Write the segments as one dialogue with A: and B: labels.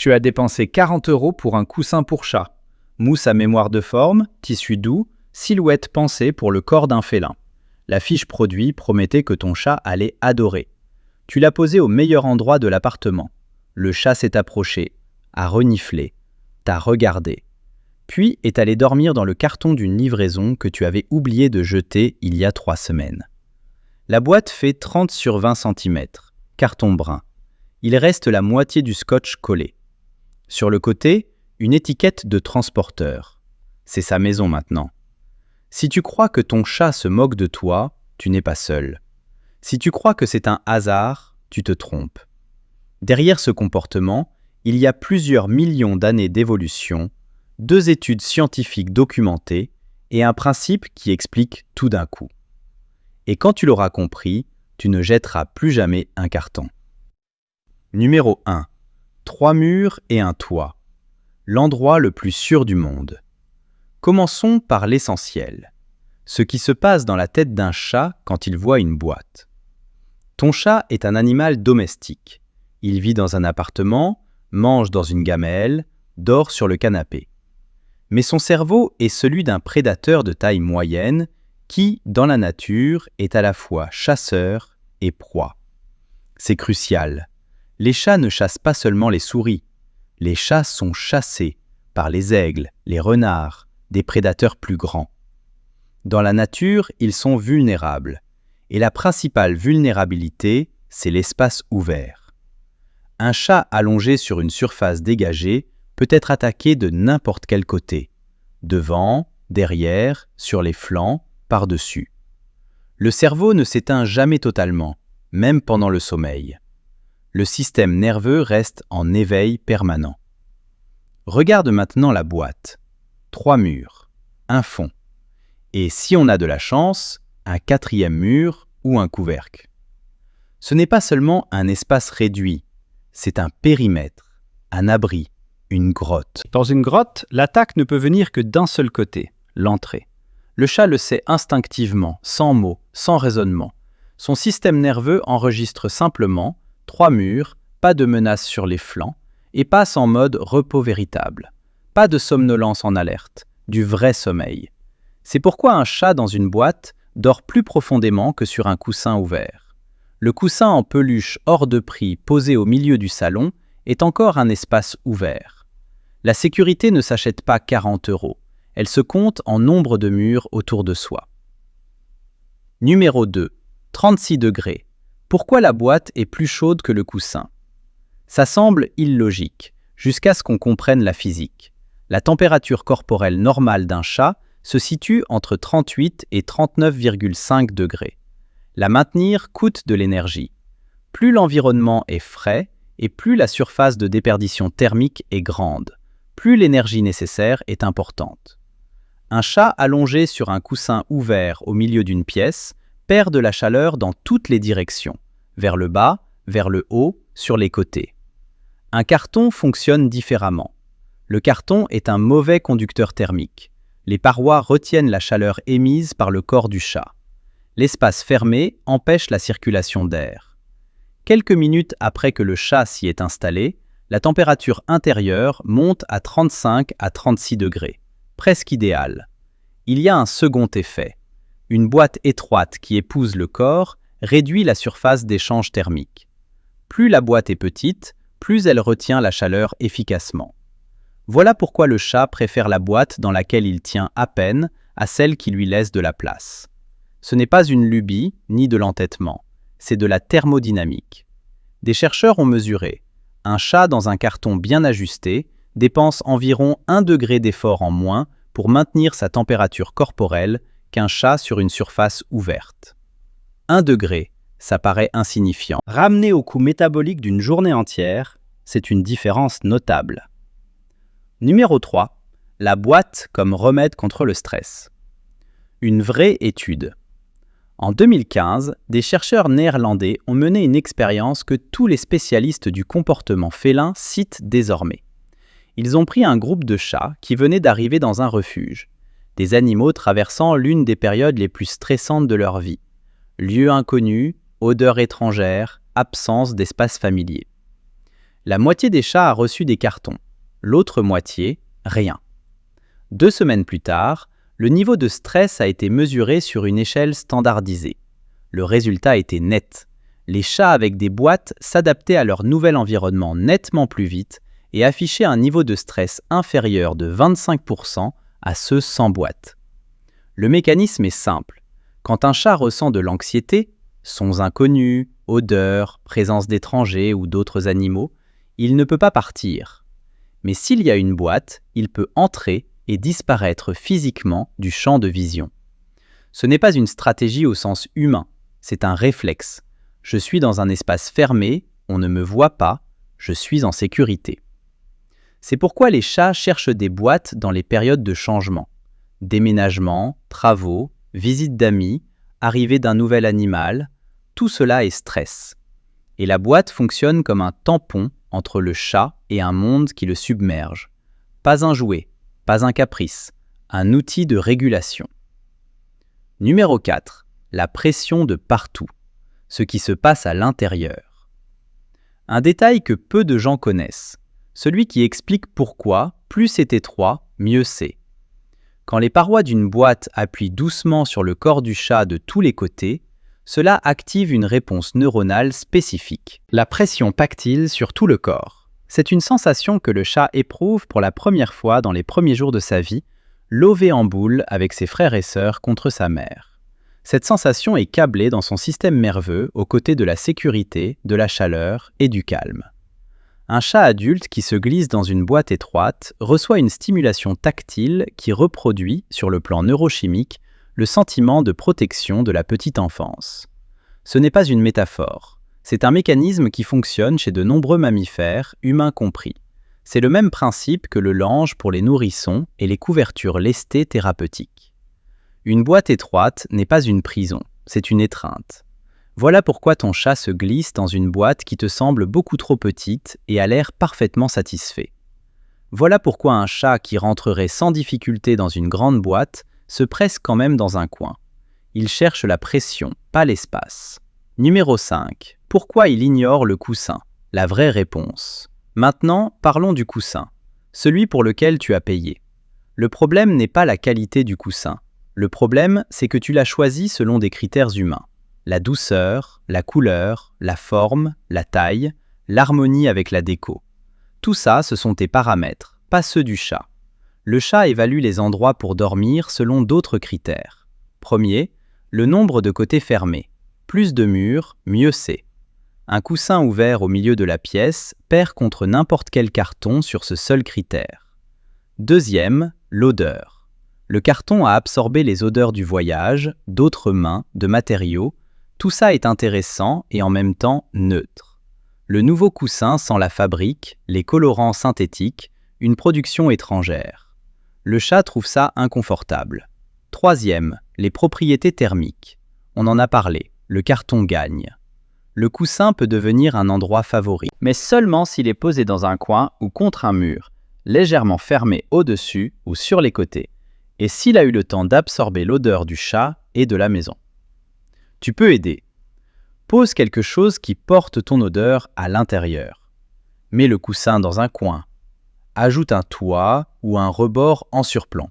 A: Tu as dépensé 40 € pour un coussin pour chat. Mousse à mémoire de forme, tissu doux, silhouette pensée pour le corps d'un félin. La fiche produit promettait que ton chat allait adorer. Tu l'as posé au meilleur endroit de l'appartement. Le chat s'est approché, a reniflé, t'a regardé, puis est allé dormir dans le carton d'une livraison que tu avais oublié de jeter il y a 3 semaines. La boîte fait 30 sur 20 cm, carton brun. Il reste la moitié du scotch collé. Sur le côté, une étiquette de transporteur. C'est sa maison maintenant. Si tu crois que ton chat se moque de toi, tu n'es pas seul. Si tu crois que c'est un hasard, tu te trompes. Derrière ce comportement, il y a plusieurs millions d'années d'évolution, 2 études scientifiques documentées et un principe qui explique tout d'un coup. Et quand tu l'auras compris, tu ne jetteras plus jamais un carton. Numéro 1. 3 murs et un toit. L'endroit le plus sûr du monde. Commençons par l'essentiel. Ce qui se passe dans la tête d'un chat quand il voit une boîte. Ton chat est un animal domestique. Il vit dans un appartement, mange dans une gamelle, dort sur le canapé. Mais son cerveau est celui d'un prédateur de taille moyenne qui, dans la nature, est à la fois chasseur et proie. C'est crucial. Les chats ne chassent pas seulement les souris. Les chats sont chassés par les aigles, les renards, des prédateurs plus grands. Dans la nature, ils sont vulnérables. Et la principale vulnérabilité, c'est l'espace ouvert. Un chat allongé sur une surface dégagée peut être attaqué de n'importe quel côté. Devant, derrière, sur les flancs, par-dessus. Le cerveau ne s'éteint jamais totalement, même pendant le sommeil. Le système nerveux reste en éveil permanent. Regarde maintenant la boîte. 3 murs, un fond. Et si on a de la chance, un 4e mur ou un couvercle. Ce n'est pas seulement un espace réduit, c'est un périmètre, un abri, une grotte. Dans une grotte, l'attaque ne peut venir que d'un seul côté, l'entrée. Le chat le sait instinctivement, sans mots, sans raisonnement. Son système nerveux enregistre simplement 3 murs, pas de menace sur les flancs, et passe en mode repos véritable. Pas de somnolence en alerte, du vrai sommeil. C'est pourquoi un chat dans une boîte dort plus profondément que sur un coussin ouvert. Le coussin en peluche hors de prix posé au milieu du salon est encore un espace ouvert. La sécurité ne s'achète pas 40 €. Elle se compte en nombre de murs autour de soi. Numéro 2. 36 degrés. Pourquoi la boîte est plus chaude que le coussin? Ça semble illogique, jusqu'à ce qu'on comprenne la physique. La température corporelle normale d'un chat se situe entre 38 et 39,5 degrés. La maintenir coûte de l'énergie. Plus l'environnement est frais et plus la surface de déperdition thermique est grande, plus l'énergie nécessaire est importante. Un chat allongé sur un coussin ouvert au milieu d'une pièce perd de la chaleur dans toutes les directions, vers le bas, vers le haut, sur les côtés. Un carton fonctionne différemment. Le carton est un mauvais conducteur thermique. Les parois retiennent la chaleur émise par le corps du chat. L'espace fermé empêche la circulation d'air. Quelques minutes après que le chat s'y est installé, la température intérieure monte à 35 à 36 degrés, presque idéale. Il y a un second effet. Une boîte étroite qui épouse le corps réduit la surface d'échange thermique. Plus la boîte est petite, plus elle retient la chaleur efficacement. Voilà pourquoi le chat préfère la boîte dans laquelle il tient à peine à celle qui lui laisse de la place. Ce n'est pas une lubie ni de l'entêtement, c'est de la thermodynamique. Des chercheurs ont mesuré. Un chat dans un carton bien ajusté dépense environ 1 degré d'effort en moins pour maintenir sa température corporelle qu'un chat sur une surface ouverte. 1 degré, ça paraît insignifiant. Ramené au coût métabolique d'une journée entière, c'est une différence notable. Numéro 3. La boîte comme remède contre le stress. Une vraie étude. En 2015, des chercheurs néerlandais ont mené une expérience que tous les spécialistes du comportement félin citent désormais. Ils ont pris un groupe de chats qui venaient d'arriver dans un refuge, des animaux traversant l'une des périodes les plus stressantes de leur vie. Lieux inconnus, odeurs étrangères, absence d'espace familier. La moitié des chats a reçu des cartons, l'autre moitié, rien. 2 semaines plus tard, le niveau de stress a été mesuré sur une échelle standardisée. Le résultat était net. Les chats avec des boîtes s'adaptaient à leur nouvel environnement nettement plus vite et affichaient un niveau de stress inférieur de 25% à ceux sans boîte. Le mécanisme est simple. Quand un chat ressent de l'anxiété, sons inconnus, odeurs, présence d'étrangers ou d'autres animaux, il ne peut pas partir. Mais s'il y a une boîte, il peut entrer et disparaître physiquement du champ de vision. Ce n'est pas une stratégie au sens humain, c'est un réflexe. Je suis dans un espace fermé, on ne me voit pas, je suis en sécurité. C'est pourquoi les chats cherchent des boîtes dans les périodes de changement. Déménagement, travaux, visite d'amis, arrivée d'un nouvel animal, tout cela est stress. Et la boîte fonctionne comme un tampon entre le chat et un monde qui le submerge. Pas un jouet, pas un caprice, un outil de régulation. Numéro 4. La pression de partout. Ce qui se passe à l'intérieur. Un détail que peu de gens connaissent, celui qui explique pourquoi plus c'est étroit, mieux c'est. Quand les parois d'une boîte appuient doucement sur le corps du chat de tous les côtés, cela active une réponse neuronale spécifique, la pression tactile sur tout le corps. C'est une sensation que le chat éprouve pour la première fois dans les premiers jours de sa vie, lové en boule avec ses frères et sœurs contre sa mère. Cette sensation est câblée dans son système nerveux aux côtés de la sécurité, de la chaleur et du calme. Un chat adulte qui se glisse dans une boîte étroite reçoit une stimulation tactile qui reproduit, sur le plan neurochimique, le sentiment de protection de la petite enfance. Ce n'est pas une métaphore, c'est un mécanisme qui fonctionne chez de nombreux mammifères, humains compris. C'est le même principe que le lange pour les nourrissons et les couvertures lestées thérapeutiques. Une boîte étroite n'est pas une prison, c'est une étreinte. Voilà pourquoi ton chat se glisse dans une boîte qui te semble beaucoup trop petite et a l'air parfaitement satisfait. Voilà pourquoi un chat qui rentrerait sans difficulté dans une grande boîte se presse quand même dans un coin. Il cherche la pression, pas l'espace. Numéro 5. Pourquoi il ignore le coussin? La vraie réponse. Maintenant, parlons du coussin, celui pour lequel tu as payé. Le problème n'est pas la qualité du coussin. Le problème, c'est que tu l'as choisi selon des critères humains. La douceur, la couleur, la forme, la taille, l'harmonie avec la déco. Tout ça, ce sont tes paramètres, pas ceux du chat. Le chat évalue les endroits pour dormir selon d'autres critères. Premier, le nombre de côtés fermés. Plus de murs, mieux c'est. Un coussin ouvert au milieu de la pièce perd contre n'importe quel carton sur ce seul critère. Deuxième, l'odeur. Le carton a absorbé les odeurs du voyage, d'autres mains, de matériaux. Tout ça est intéressant et en même temps neutre. Le nouveau coussin sent la fabrique, les colorants synthétiques, une production étrangère. Le chat trouve ça inconfortable. Troisième, les propriétés thermiques. On en a parlé, le carton gagne. Le coussin peut devenir un endroit favori, mais seulement s'il est posé dans un coin ou contre un mur, légèrement fermé au-dessus ou sur les côtés, et s'il a eu le temps d'absorber l'odeur du chat et de la maison. Tu peux aider. Pose quelque chose qui porte ton odeur à l'intérieur. Mets le coussin dans un coin. Ajoute un toit ou un rebord en surplomb.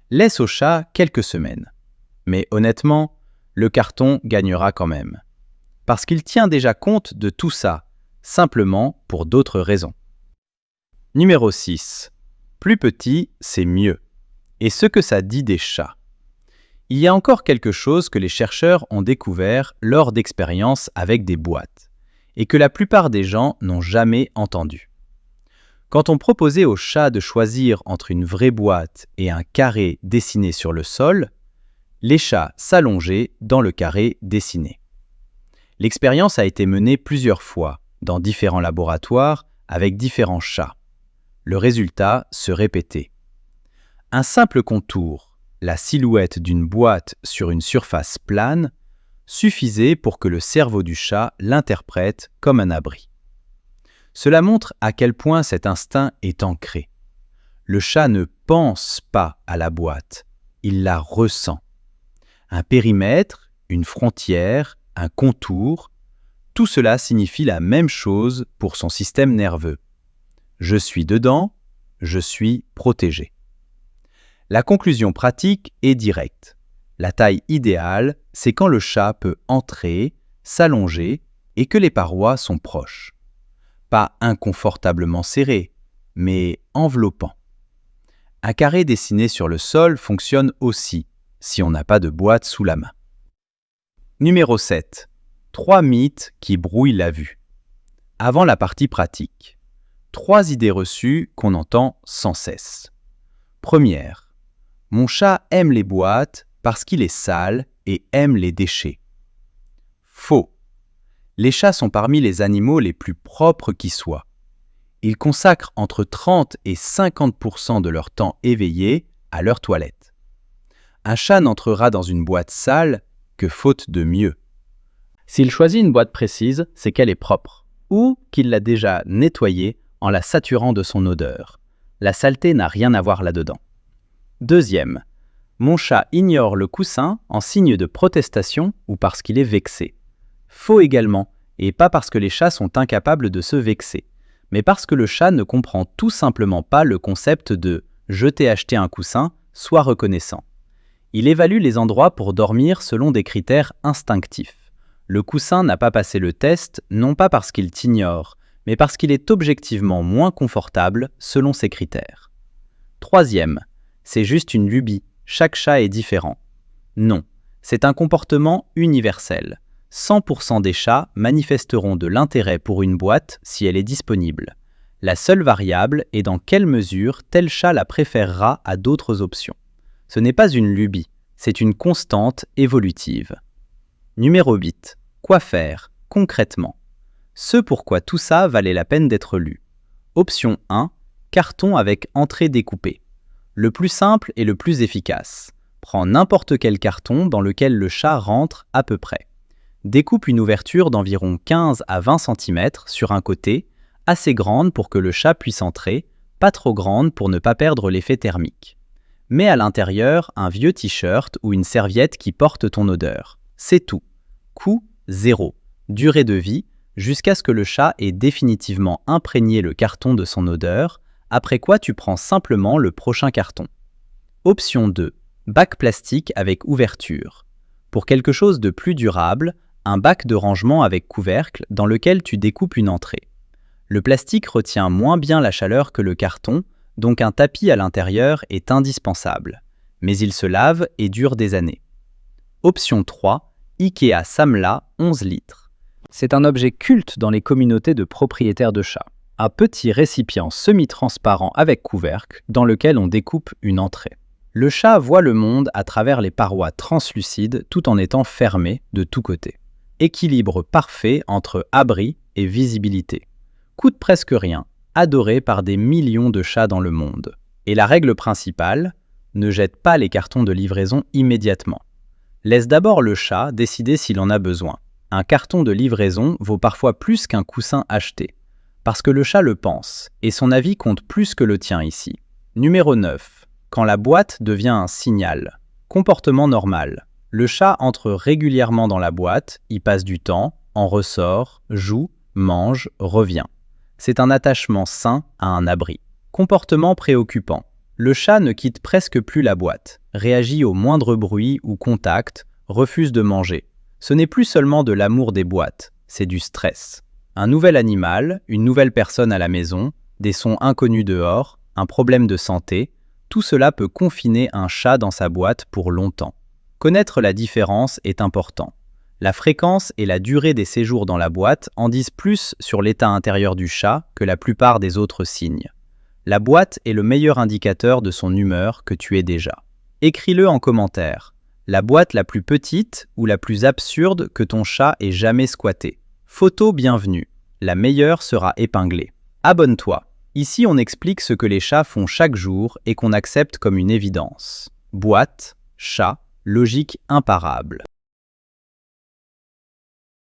A: Laisse au chat quelques semaines. Mais honnêtement, le carton gagnera quand même. Parce qu'il tient déjà compte de tout ça, simplement pour d'autres raisons. Numéro 6. Plus petit, c'est mieux. Et ce que ça dit des chats. Il y a encore quelque chose que les chercheurs ont découvert lors d'expériences avec des boîtes, et que la plupart des gens n'ont jamais entendu. Quand on proposait aux chats de choisir entre une vraie boîte et un carré dessiné sur le sol, les chats s'allongeaient dans le carré dessiné. L'expérience a été menée plusieurs fois, dans différents laboratoires, avec différents chats. Le résultat se répétait. Un simple contour, la silhouette d'une boîte sur une surface plane, suffisait pour que le cerveau du chat l'interprète comme un abri. Cela montre à quel point cet instinct est ancré. Le chat ne pense pas à la boîte, il la ressent. Un périmètre, une frontière, un contour, Tout cela signifie la même chose pour son système nerveux. Je suis dedans, je suis protégé. La conclusion pratique est directe. La taille idéale, c'est quand le chat peut entrer, s'allonger et que les parois sont proches. Pas inconfortablement serrées, mais enveloppant. Un carré dessiné sur le sol fonctionne aussi, si on n'a pas de boîte sous la main. Numéro 7. 3 mythes qui brouillent la vue. Avant la partie pratique. 3 idées reçues qu'on entend sans cesse. Première. Mon chat aime les boîtes parce qu'il est sale et aime les déchets. Faux. Les chats sont parmi les animaux les plus propres qui soient. Ils consacrent entre 30 et 50% de leur temps éveillé à leur toilette. Un chat n'entrera dans une boîte sale que faute de mieux. S'il choisit une boîte précise, c'est qu'elle est propre, ou qu'il l'a déjà nettoyée en la saturant de son odeur. La saleté n'a rien à voir là-dedans. Deuxième, mon chat ignore le coussin en signe de protestation ou parce qu'il est vexé. Faux également, et pas parce que les chats sont incapables de se vexer, mais parce que le chat ne comprend tout simplement pas le concept de « je t'ai acheté un coussin, sois reconnaissant ». Il évalue les endroits pour dormir selon des critères instinctifs. Le coussin n'a pas passé le test, non pas parce qu'il t'ignore, mais parce qu'il est objectivement moins confortable selon ses critères. Troisième, c'est juste une lubie, chaque chat est différent. Non, c'est un comportement universel. 100% des chats manifesteront de l'intérêt pour une boîte si elle est disponible. La seule variable est dans quelle mesure tel chat la préférera à d'autres options. Ce n'est pas une lubie, c'est une constante évolutive. Numéro 8. Quoi faire, concrètement? Ce pourquoi tout ça valait la peine d'être lu. Option 1. Carton avec entrée découpée. Le plus simple et le plus efficace. Prends n'importe quel carton dans lequel le chat rentre à peu près. Découpe une ouverture d'environ 15 à 20 cm sur un côté, assez grande pour que le chat puisse entrer, pas trop grande pour ne pas perdre l'effet thermique. Mets à l'intérieur un vieux t-shirt ou une serviette qui porte ton odeur. C'est tout. Coût 0. Durée de vie, jusqu'à ce que le chat ait définitivement imprégné le carton de son odeur, après quoi tu prends simplement le prochain carton. Option 2. Bac plastique avec ouverture. Pour quelque chose de plus durable, un bac de rangement avec couvercle dans lequel tu découpes une entrée. Le plastique retient moins bien la chaleur que le carton, donc un tapis à l'intérieur est indispensable. Mais il se lave et dure des années. Option 3. Ikea Samla 11 litres. C'est un objet culte dans les communautés de propriétaires de chats. Un petit récipient semi-transparent avec couvercle dans lequel on découpe une entrée. Le chat voit le monde à travers les parois translucides tout en étant fermé de tous côtés. Équilibre parfait entre abri et visibilité. Coûte presque rien, adoré par des millions de chats dans le monde. Et la règle principale, ne jette pas les cartons de livraison immédiatement. Laisse d'abord le chat décider s'il en a besoin. Un carton de livraison vaut parfois plus qu'un coussin acheté. Parce que le chat le pense, et son avis compte plus que le tien ici. Numéro 9. Quand la boîte devient un signal. Comportement normal. Le chat entre régulièrement dans la boîte, y passe du temps, en ressort, joue, mange, revient. C'est un attachement sain à un abri. Comportement préoccupant. Le chat ne quitte presque plus la boîte, réagit au moindre bruit ou contact, refuse de manger. Ce n'est plus seulement de l'amour des boîtes, c'est du stress. Un nouvel animal, une nouvelle personne à la maison, des sons inconnus dehors, un problème de santé, tout cela peut confiner un chat dans sa boîte pour longtemps. Connaître la différence est important. La fréquence et la durée des séjours dans la boîte en disent plus sur l'état intérieur du chat que la plupart des autres signes. La boîte est le meilleur indicateur de son humeur que tu es déjà. Écris-le en commentaire. La boîte la plus petite ou la plus absurde que ton chat ait jamais squattée. Photo bienvenue. La meilleure sera épinglée. Abonne-toi. Ici, on explique ce que les chats font chaque jour et qu'on accepte comme une évidence. Boîte, chat, logique imparable.